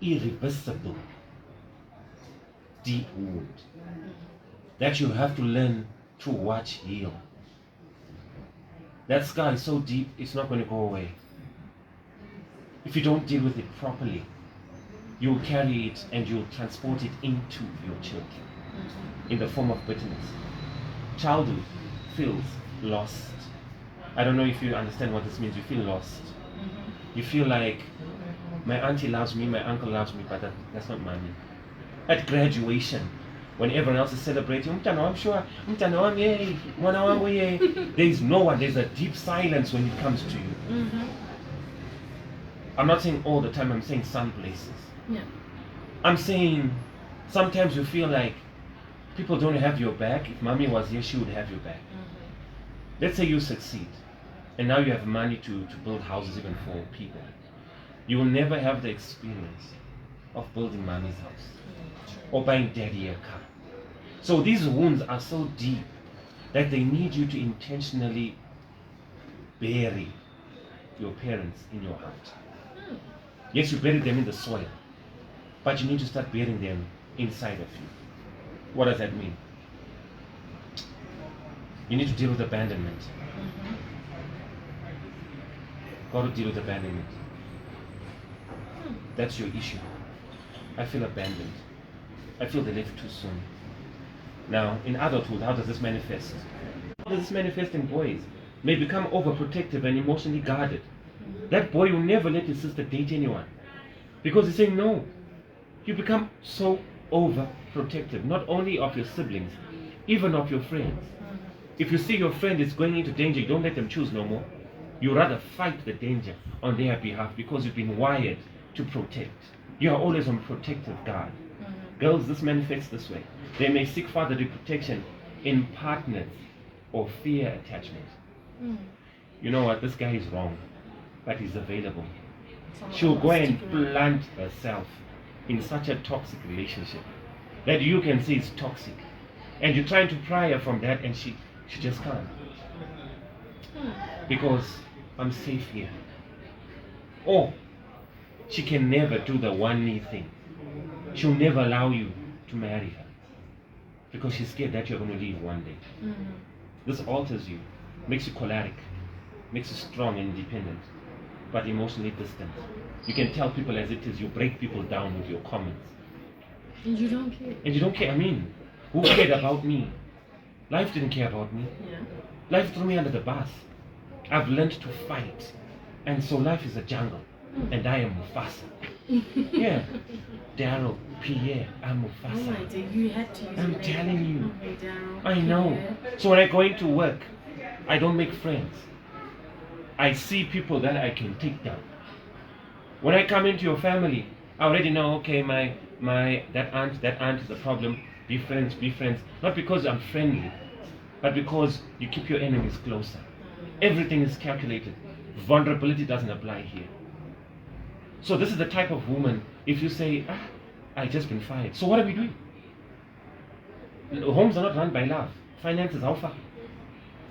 irreversible, deep wound that you have to learn to watch heal. That scar is so deep, it's not going to go away. If you don't deal with it properly, you'll carry it and you'll transport it into your children in the form of bitterness. Childhood feels lost. I don't know if you understand what this means. You feel lost. You feel like my auntie loves me, my uncle loves me, but that's not mommy. At graduation, when everyone else is celebrating, I'm sure, there is no one. There's a deep silence when it comes to you. I'm not saying all the time, I'm saying some places. Yeah. I'm saying sometimes you feel like people don't have your back. If mommy was here, she would have your back. Let's say you succeed, and now you have money to build houses even for people. You will never have the experience of building mommy's house or buying daddy a car. So these wounds are so deep that they need you to intentionally bury your parents in your heart. Yes, you bury them in the soil, but you need to start burying them inside of you. What does that mean? You need to deal with abandonment. Got to deal with abandonment. That's your issue. I feel abandoned. I feel they left too soon. Now, in adulthood, how does this manifest? How does this manifest in boys? They become overprotective and emotionally guarded. That boy will never let his sister date anyone because he's saying no. You become so overprotective, not only of your siblings, even of your friends. If you see your friend is going into danger, you don't let them choose no more. You rather fight the danger on their behalf because you've been wired to protect. You are always on protective guard. Girls, this manifests this way. They may seek fatherly protection in partners or fear attachment. You know what? This guy is wrong, but he's available. She'll go and plant herself in such a toxic relationship that you can see it's toxic. And you're trying to pry her from that, and she just can't. Because I'm safe here. Or she can never do the one knee thing. She'll never allow you to marry her because she's scared that you're going to leave one day. This alters you, makes you choleric, makes you strong and independent, but emotionally distant. You can tell people as it is, you break people down with your comments. And you don't care. And you don't care. I mean, who cared about me? Life didn't care about me. Yeah. Life threw me under the bus. I've learned to fight. And so life is a jungle. And I am Mufasa. Yeah. Daryl, Pierre, I'm Mufasa. Oh my dear, you had to use I'm your name. telling you. Okay, Daryl, I know. Pierre. So when I go into work, I don't make friends. I see people that I can take down. When I come into your family, I already know, okay, that aunt is a problem. Be friends, be friends. Not because I'm friendly, but because you keep your enemies closer. Everything is calculated. Vulnerability doesn't apply here. So this is the type of woman, if you say, I just been fired. So what are we doing? Homes are not run by love. Finances are far.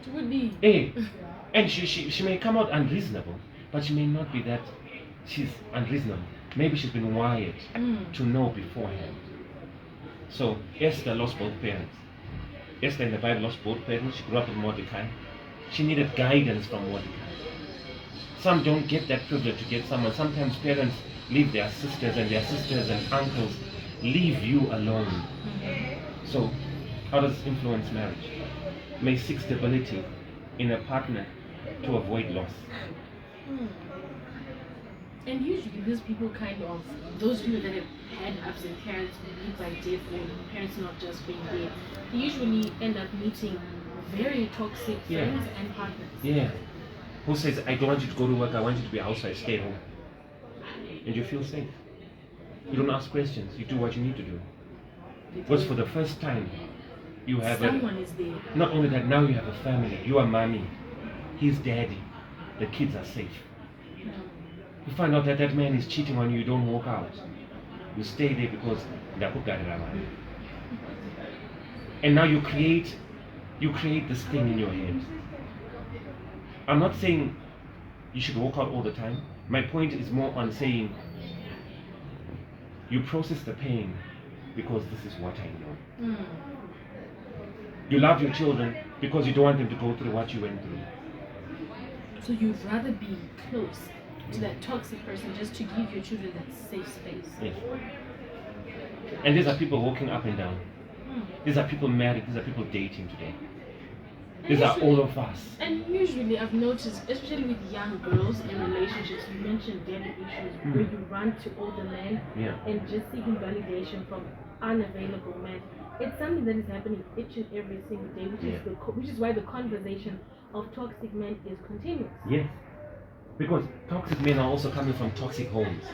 It would be. Hey. And she may come out unreasonable, but she may not be that she's unreasonable. Maybe she's been wired to know beforehand. So Esther lost both parents. Esther in the Bible lost both parents. She grew up with Mordecai. She needed guidance from Mordecai. Some don't get that privilege to get someone. Sometimes parents leave their sisters, and their sisters and uncles leave you alone. So how does this influence marriage? May seek stability in a partner to avoid loss. And usually those people those people that have had absent parents lead by death or parents not just being there, they usually end up meeting very toxic friends and partners. Yeah. Who says, I don't want you to go to work, I want you to be a housewife, stay home. And you feel safe. You don't ask questions, you do what you need to do. Because for the first time, you have someone is there. Not only that, now you have a family. You are mommy. He's daddy. The kids are safe. You find out that that man is cheating on you, you don't walk out. You stay there because and now you create this thing in your head. I'm not saying you should walk out all the time. My point is more on saying You process the pain because this is what I know. Mm. You love your children because you don't want them to go through what you went through. So you'd rather be close to that toxic person just to give your children that safe space. Yes. And these are people walking up and down. Mm. These are people married. These are people dating today. And These are usually- all of us. And usually I've noticed, especially with young girls in relationships, you mentioned daddy issues where you run to older men Yeah. and just seeking validation from unavailable men. It's something that is happening each and every single day, which is why the conversation of toxic men is continuous. Yes. Because toxic men are also coming from toxic homes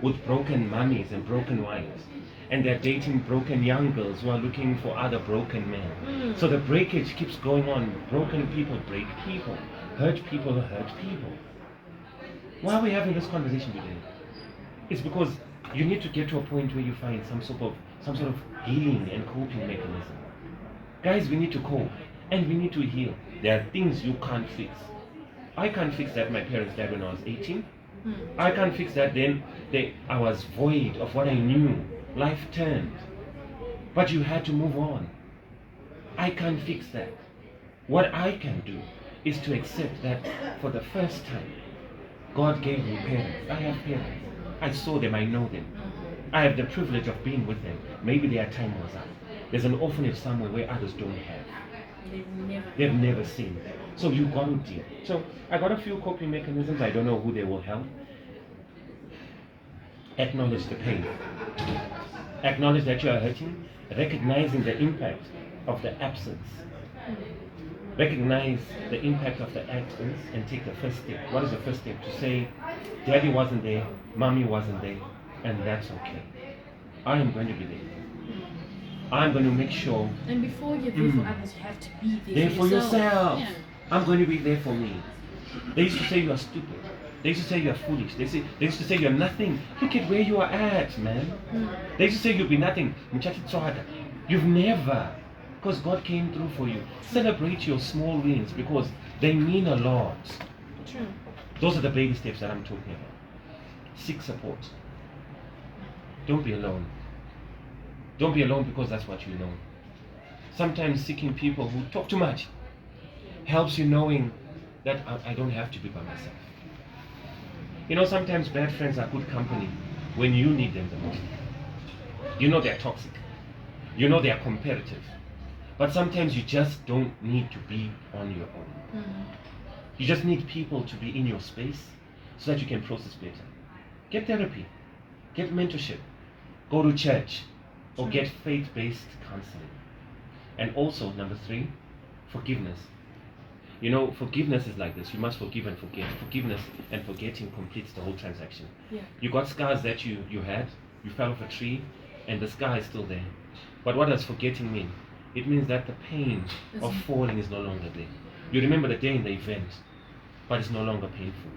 with broken mummies and broken wives. And they're dating broken young girls who are looking for other broken men. Mm. So the breakage keeps going on. Broken people break people. Hurt people hurt people. Why are we having this conversation today? It's because you need to get to a point where you find some sort of healing and coping mechanism. Guys, we need to cope and we need to heal. There are things you can't fix. I can't fix that my parents died when I was 18. Mm. I can't fix that then. I was void of what I knew. Life turned. But you had to move on. I can't fix that. What I can do is to accept that for the first time, God gave me parents. I have parents. I saw them, I know them. I have the privilege of being with them. Maybe their time was up. There's an orphanage somewhere where others don't have. They've never seen. So you got to deal. So I got a few coping mechanisms. I don't know who they will help. Acknowledge the pain. Acknowledge that you are hurting. Recognizing the impact of the absence. Recognize the impact of the absence and take the first step. What is the first step? To say, daddy wasn't there, mommy wasn't there, and that's okay. I am going to be there. I'm going to make sure. And before you're there for others, you have to be There for yourself. Yeah. I'm going to be there for me. They used to say you are stupid. They used to say you are foolish. They used to say you're nothing. Look at where you are at, man. They used to say you'll be nothing. You've never. Because God came through for you. Celebrate your small wins because they mean a lot. True. Those are the baby steps that I'm talking about. Seek support. Don't be alone. Don't be alone because that's what you know. Sometimes seeking people who talk too much helps you knowing that I don't have to be by myself. You know, sometimes bad friends are good company when you need them the most. You know they're toxic. You know they're competitive. But sometimes you just don't need to be on your own. You just need people to be in your space so that you can process better. Get therapy. Get mentorship. Go to church. Or get faith-based counseling. And also, number 3, forgiveness. You know, forgiveness is like this. You must forgive and forget. Forgiveness and forgetting completes the whole transaction. Yeah. You got scars that you had. You fell off a tree, and the scar is still there. But what does forgetting mean? It means that the pain of falling is no longer there. You remember the day in the event, but it's no longer painful.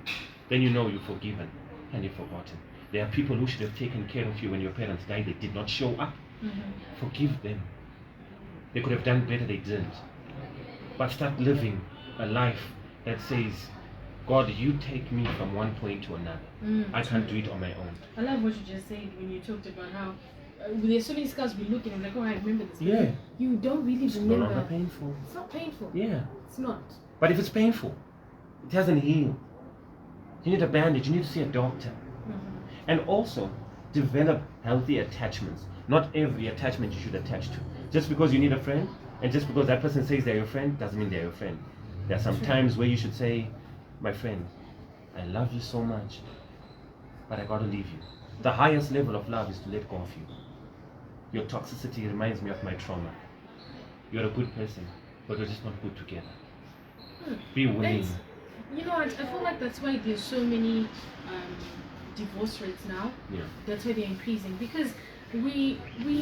Then you know you're forgiven and you've forgotten. There are people who should have taken care of you when your parents died. They did not show up. Forgive them. They could have done better, they didn't. But start living a life that says, God, you take me from one point to another. I can't do it on my own. I love what you just said when you talked about how there's so many scars we look at and like, oh, I remember this. Yeah. You don't really It's no remember. longer painful. It's not painful. Yeah. It's not. But if it's painful, it hasn't healed. You need a bandage. You need to see a doctor. And also, develop healthy attachments. Not every attachment you should attach to. Just because you need a friend, and just because that person says they're your friend, doesn't mean they're your friend. There are some times where you should say, my friend, I love you so much, but I gotta leave you. The highest level of love is to let go of you. Your toxicity reminds me of my trauma. You're a good person, but we're just not good together. Be willing. You know what? I feel like that's why there's so many divorce rates now. Yeah. That's why they're increasing because we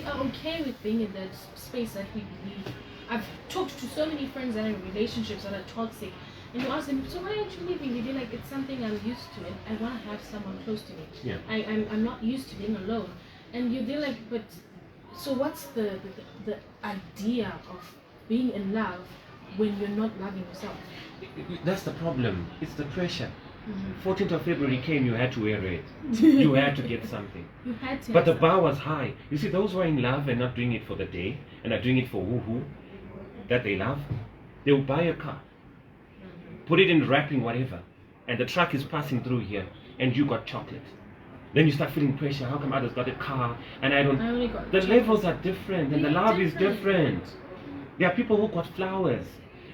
are okay with being in that space that we believe. I've talked to so many friends that are in relationships that are toxic, and you ask them, so why aren't you leaving? They're like, it's something I'm used to, and I want to have someone close to me. Yeah. I'm not used to being alone, and they're like, but so what's the idea of being in love when you're not loving yourself? That's the problem. It's the pressure. 14th of February came, you had to wear red. You had to get something. You had to. But the bar was high. You see, those who are in love and not doing it for the day and are doing it for woohoo that they love, they will buy a car, put it in wrapping, whatever, and the truck is passing through here, and you got chocolate. Then you start feeling pressure. How come others got a car and I don't? I only got The chocolate. levels are different, and the love is different. There are people who got flowers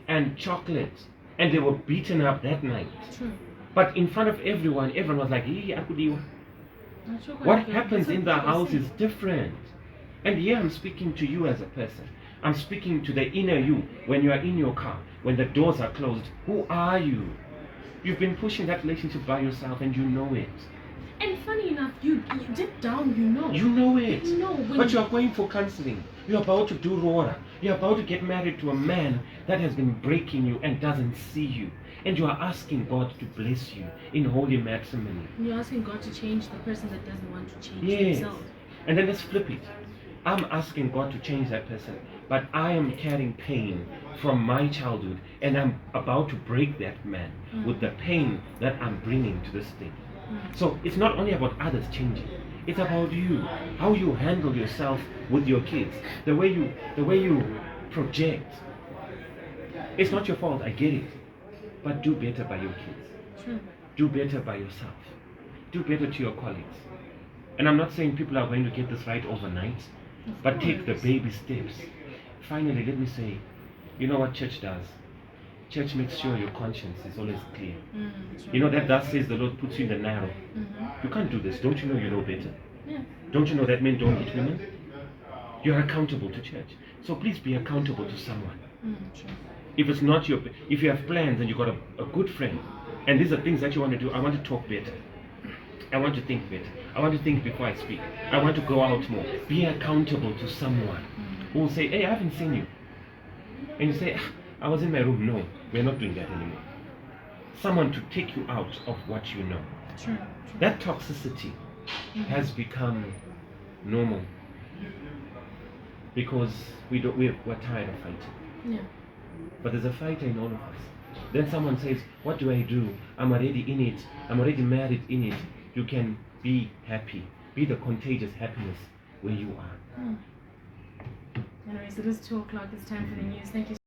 and chocolate, and they were beaten up that night. True. But in front of everyone was like, "Hey, Akudiwa." Not sure What good. happens That's in the what house they is say. different. And here I'm speaking to you as a person. I'm speaking to the inner you when you are in your car, when the doors are closed. Who are you? You've been pushing that relationship by yourself and you know it. And funny enough, you deep down, you know. You know it. You know when But you are going for counseling. You're about to do Rora. You're about to get married to a man that has been breaking you and doesn't see you. And you are asking God to bless you in holy matrimony. You're asking God to change the person that doesn't want to change Yes. themselves. And then let's flip it. I'm asking God to change that person, but I am carrying pain from my childhood and I'm about to break that man with the pain that I'm bringing to this thing. So it's not only about others changing, it's about you, how you handle yourself with your kids, the way you project. It's not your fault, I get it, but do better by your kids. True. Do better by yourself. Do better to your colleagues. And I'm not saying people are going to get this right overnight, but take the baby steps. Finally, let me say, you know what church does? Church makes sure your conscience is always clear. You know that thus says the Lord puts you in the narrow. You can't do this. Don't you know better? Yeah. Don't you know that men don't hit women? You are accountable to church. So please be accountable to someone. True. If it's not if you have plans and you got a good friend, and these are things that you want to do, I want to talk better. I want to think better. I want to think before I speak. I want to go out more. Be accountable to someone who will say, "Hey, I haven't seen you." And you say, "I was in my room." No, we're not doing that anymore. Someone to take you out of what you know. True. That toxicity has become normal because we're tired of fighting. Yeah. But there's a fighter in all of us. Then someone says, "What do I do? I'm already in it. I'm already married in it." You can be happy. Be the contagious happiness where you are. Anyways, it is 2 o'clock. It's time for the news. Thank you.